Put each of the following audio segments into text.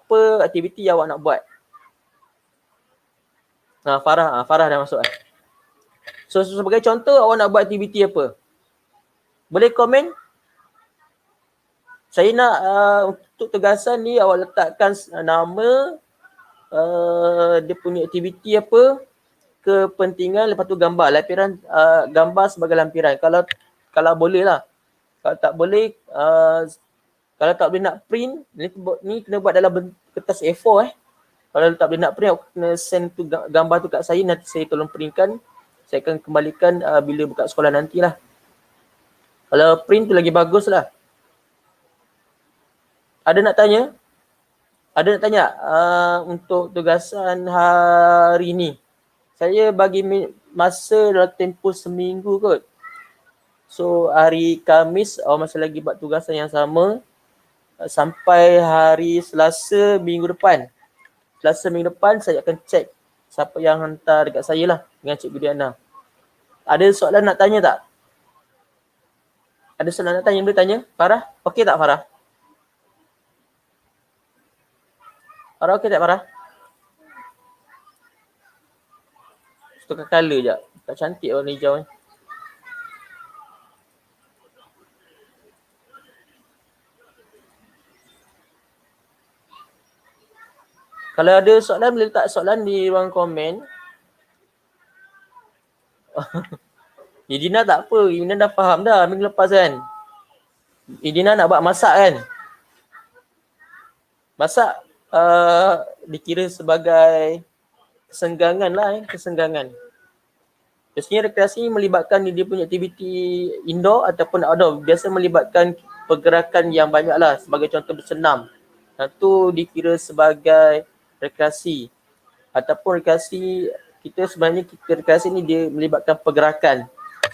apa aktiviti yang awak nak buat? Farah dah masuk. So sebagai contoh, awak nak buat aktiviti apa? Boleh komen? Saya nak untuk tugasan ni awak letakkan nama, dia punya aktiviti apa, kepentingan, lepas tu gambar. Lampiran, gambar sebagai lampiran. Kalau boleh lah. Kalau tak boleh, kalau tak boleh nak print, ni kena buat dalam kertas A4 Kalau tak boleh nak print, aku kena send tu gambar tu kat saya, nanti saya tolong printkan. Saya akan kembalikan bila buka sekolah nantilah. Kalau print tu lagi bagus lah. Ada nak tanya? Untuk tugasan hari ni. Saya bagi masa dalam tempoh seminggu kot. So hari Khamis awak masih lagi buat tugasan yang sama sampai hari Selasa minggu depan. Selasa minggu depan saya akan check siapa yang hantar dekat saya lah dengan Cikgu Diana. Ada soalan nak tanya tak? Ada soalan nak tanya? Boleh tanya? Farah? Okey tak Farah? Farah okey tak Farah? Tukar colour je. Tak cantik warna hijau ni. Kalau ada soalan, boleh letak soalan di ruang komen. Idina tak apa, Idina dah faham dah minggu lepas kan. Idina nak buat masak kan. Masak dikira sebagai kesenggangan lah kesenggangan. Biasanya rekreasi melibatkan dia punya aktiviti indoor ataupun outdoor. Biasa melibatkan pergerakan yang banyak lah, sebagai contoh bersenam. Itu dikira sebagai rekreasi. Ataupun rekreasi, rekreasi ni dia melibatkan pergerakan.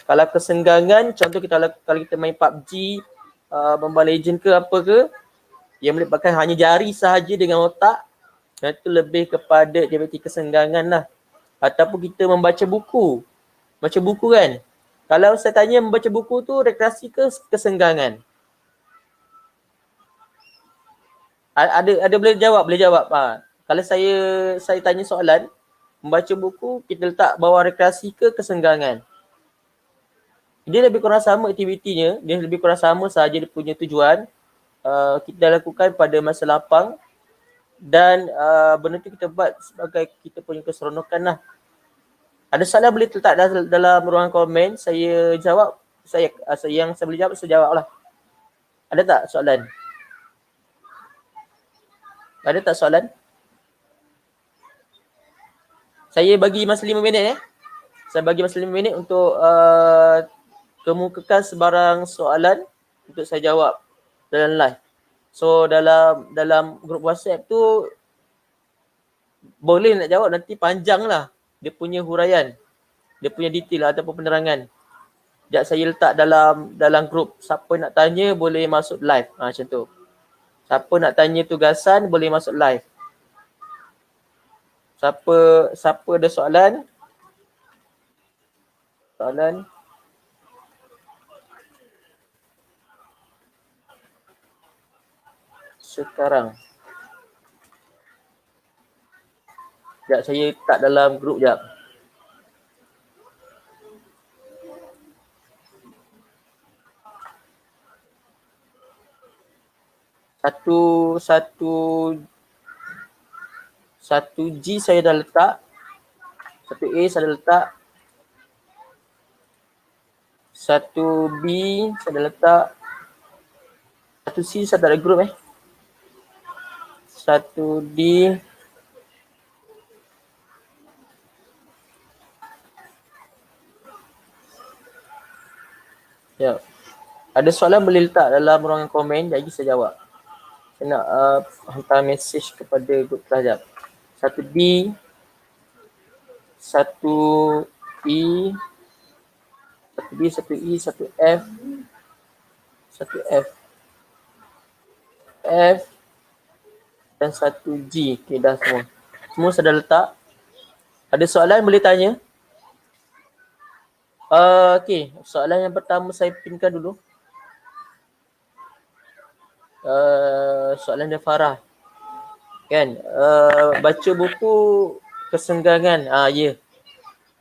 Kalau kesenggangan, contoh kalau kita main PUBG, Mobile Legend ke apa ke, yang melibatkan hanya jari sahaja dengan otak, itu lebih kepada aktiviti kesenggangan lah. Ataupun kita membaca buku. Baca buku kan. Kalau saya tanya membaca buku tu rekreasi ke kesenggangan? Ada boleh jawab? Boleh jawab. Kalau saya tanya soalan, membaca buku kita letak bawah rekreasi ke kesenggangan? Dia lebih kurang sama aktivitinya, dia lebih kurang sama sahaja dia punya tujuan. Kita lakukan pada masa lapang dan benda tu kita buat sebagai kita punya keseronokan lah. Ada soalan boleh letak dalam ruang komen, saya jawab. Yang saya boleh jawab, saya jawab lah. Ada tak soalan? Ada tak soalan? Saya bagi masa 5 minit Saya bagi masa 5 minit untuk kemukakan sebarang soalan untuk saya jawab dalam live. So dalam grup WhatsApp tu boleh nak jawab, nanti panjang lah dia punya huraian, dia punya detail ataupun penerangan. Sekejap saya letak dalam grup. Siapa nak tanya boleh masuk live. Macam tu. Siapa nak tanya tugasan boleh masuk live. Siapa ada soalan? Sekarang. Sekejap saya letak dalam grup sekejap. Satu G saya dah letak. 1A saya dah letak. 1B saya dah letak. 1C saya tak ada grup 1D. Ya. Ada soalan boleh letak dalam ruangan komen, jadi saya jawab. Saya nak hantar mesej kepada grup kelas. 1D, 1E, 1B, 1E, 1F, 1F, F dan 1G. Okay, dah semua. Semua saya dah letak. Ada soalan boleh tanya? Okay, soalan yang pertama saya pinkan dulu. Soalan dari Farah. Kan? Baca buku kesenggangan. Ya.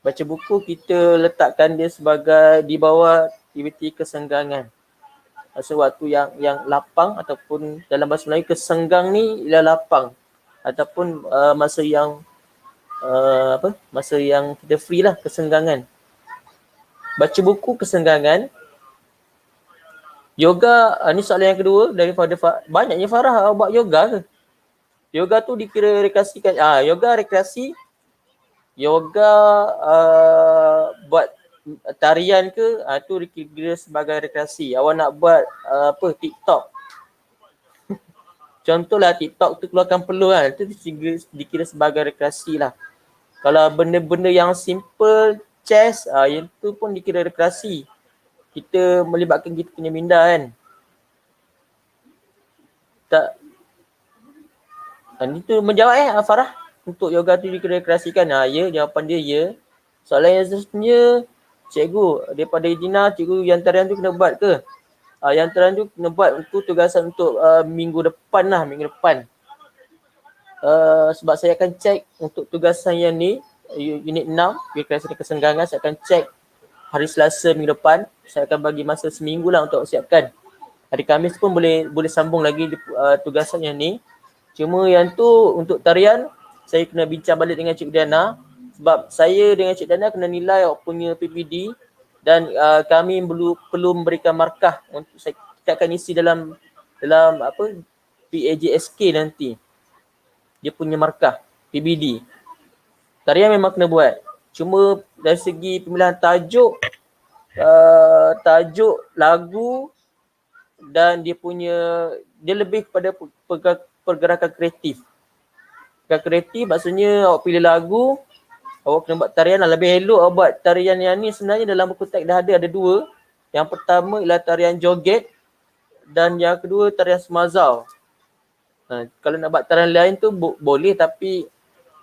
Baca buku kita letakkan dia sebagai di bawah aktiviti kesenggangan. Sesuatu yang lapang ataupun dalam bahasa Melayu kesenggang ni ialah lapang ataupun masa yang masa yang kita free lah, kesenggangan. Baca buku kesenggangan. Yoga, ni soalan yang kedua daripada banyaknya Farah buat yoga ke? Yoga tu dikira rekreasikan. Yoga rekreasi. Yoga buat tarian ke, tu dikira sebagai rekreasi. Awak nak buat TikTok. Contohlah TikTok tu keluarkan peluh kan, itu dikira sebagai rekreasi lah. Kalau benda-benda yang simple, chess, yang tu pun dikira rekreasi. Kita melibatkan kita punya minda kan. Tak. Itu menjawab Farah. Untuk yoga tu dikreasikan. Ya, jawapan dia ya. Soalan yang seterusnya, cikgu, daripada Idina, cikgu yang tarian tu kena buat ke? Yang tarian tu kena buat untuk tugasan untuk minggu depan lah, minggu depan. Sebab saya akan cek untuk tugasan yang ni, unit 6, rekreasi kesenggangan, saya akan cek hari Selasa minggu depan. Saya akan bagi masa seminggu lah untuk siapkan. Hari Khamis pun boleh sambung lagi tugasan yang ni. Cuma yang tu untuk tarian, saya kena bincang balik dengan Cik Diana. Sebab saya dengan Cik Diana kena nilai awak punya PPD dan kami perlu memberikan markah untuk kita akan isi dalam PAJSK nanti. Dia punya markah PPD. Tarian memang kena buat. Cuma dari segi pemilihan tajuk, lagu dan dia lebih kepada pergerakan kreatif. Pergerakan kreatif maksudnya awak pilih lagu, awak kena buat tarian lah. Lebih elok awak buat tarian yang ni sebenarnya dalam buku teks dah ada dua. Yang pertama ialah tarian joget dan yang kedua tarian semazau. Kalau nak buat tarian lain tu boleh tapi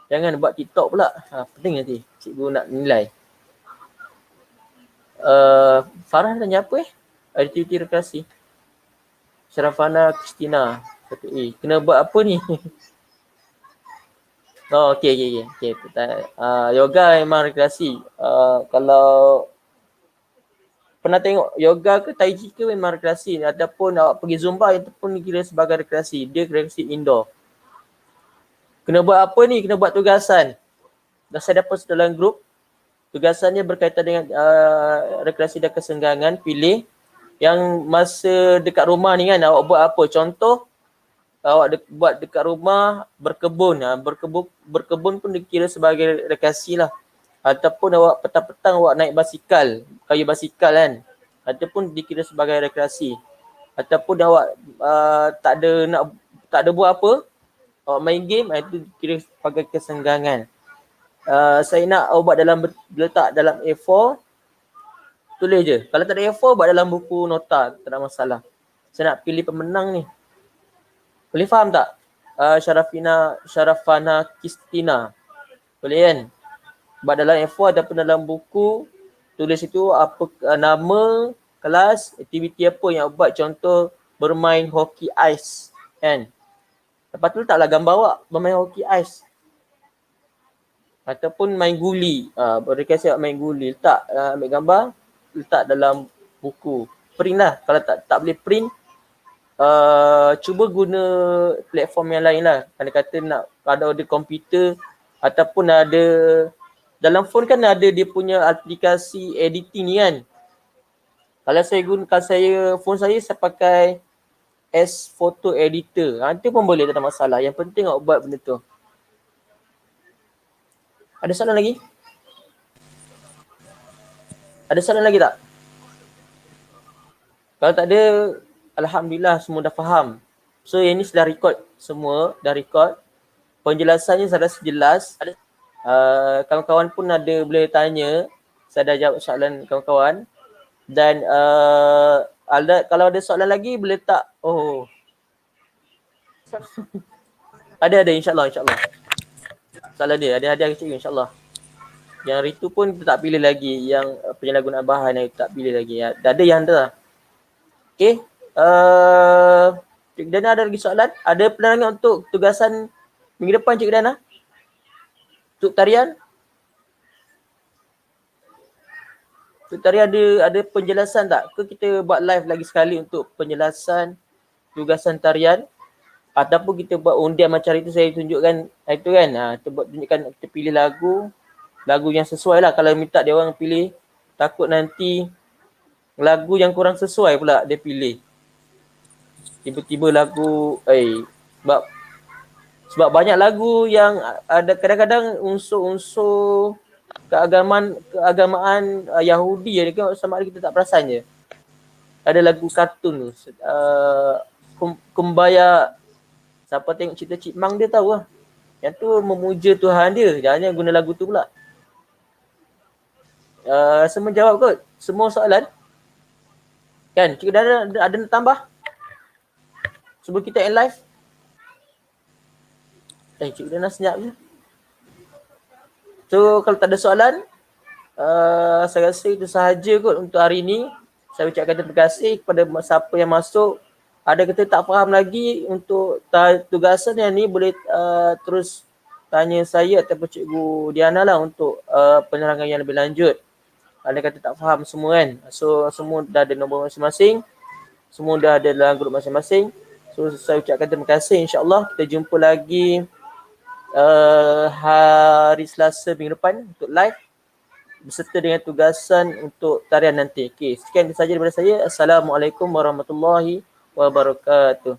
jangan buat TikTok pula. Penting nanti cikgu nak nilai. Farah tanya apa aktiviti rekreasi? Syarafana Kristina. Kena buat apa ni? Okey. Yoga memang rekreasi. Kalau pernah tengok yoga ke tai chi ke memang rekreasi, ataupun awak pergi zumba itu pun dikira sebagai rekreasi. Dia rekreasi indoor. Kena buat apa ni? Kena buat tugasan. Dah saya dapat dalam grup. Tugasannya berkaitan dengan rekreasi dan kesenggangan. Pilih yang masa dekat rumah ni kan awak buat apa. Contoh, awak buat dekat rumah berkebun. Berkebun pun dikira sebagai rekreasi lah. Ataupun awak petang-petang awak naik basikal, kayu basikal kan. Ataupun dikira sebagai rekreasi. Ataupun awak tak ada buat apa, awak main game, itu dikira sebagai kesenggangan. Saya nak awak letak dalam A4, tulis je. Kalau tak ada A4, buat dalam buku nota, tak ada masalah. Saya nak pilih pemenang ni. Boleh faham tak? Syarafana Kristina. Boleh kan? Buat dalam A4 ataupun dalam buku, tulis itu apa nama, kelas, aktiviti apa yang buat. Contoh bermain hoki ais kan. Lepas tu letaklah gambar awak bermain hoki ais. Ataupun main guli. Rekreasi awak main guli. Letak ambil gambar, letak dalam buku. Print lah. Kalau tak boleh print, cuba guna platform yang lain lah. Kata nak ada komputer ataupun ada dalam phone kan ada dia punya aplikasi editing ni kan. Kalau phone saya pakai S Photo Editor. Itu pun boleh, tak ada masalah. Yang penting awak buat benda tu. Ada soalan lagi? Ada soalan lagi tak? Kalau tak ada, alhamdulillah semua dah faham. So yang ni sudah record semua, dah record. Penjelasannya saya rasa jelas. Kawan-kawan pun boleh tanya. Saya dah jawab soalan kawan-kawan. Dan kalau ada soalan lagi boleh tak? Ada insyaAllah. Soalan dia, ada hadiah kecil insyaAllah. Yang Ritu pun tak pilih lagi. Yang penyalahgunaan bahan yang tak pilih lagi. Ada yang ada. Okay. Dan ada lagi soalan? Ada penerangan untuk tugasan Minggu depan Cik Dana? Untuk tarian? Untuk tarian ada penjelasan tak? Ke kita buat live lagi sekali untuk penjelasan tugasan tarian? Ataupun kita buat undian macam itu saya tunjukkan itu kan. Kita buat tunjukkan, kita pilih lagu yang sesuai lah. Kalau minta dia orang pilih, takut nanti lagu yang kurang sesuai pula dia pilih. Tiba-tiba lagu sebab banyak lagu yang ada kadang-kadang unsur-unsur keagamaan Yahudi je, sama ada kita tak perasan je. Ada lagu kartun tu, Kumbaya, siapa tengok cerita Cik Mang dia tahu lah. Yang tu memuja Tuhan dia, jangan guna lagu tu pula. Rasa menjawab kot semua soalan? Kan, Cik ada nak tambah? Sebelum kita end live? Cik Dana senyap je. So, kalau tak ada soalan, saya rasa itu sahaja kot untuk hari ini. Saya ucapkan terima kasih kepada siapa yang masuk. Ada kata tak faham lagi untuk tugasan yang ni, boleh terus tanya saya ataupun Cikgu Diana lah untuk penerangan yang lebih lanjut. Ada kata tak faham semua kan. So, semua dah ada nombor masing-masing. Semua dah ada dalam grup masing-masing. So, saya ucapkan terima kasih. InsyaAllah kita jumpa lagi hari Selasa minggu depan untuk live beserta dengan tugasan untuk tarian nanti. Okey, sekian sahaja daripada saya. Assalamualaikum warahmatullahi wabarakatuh.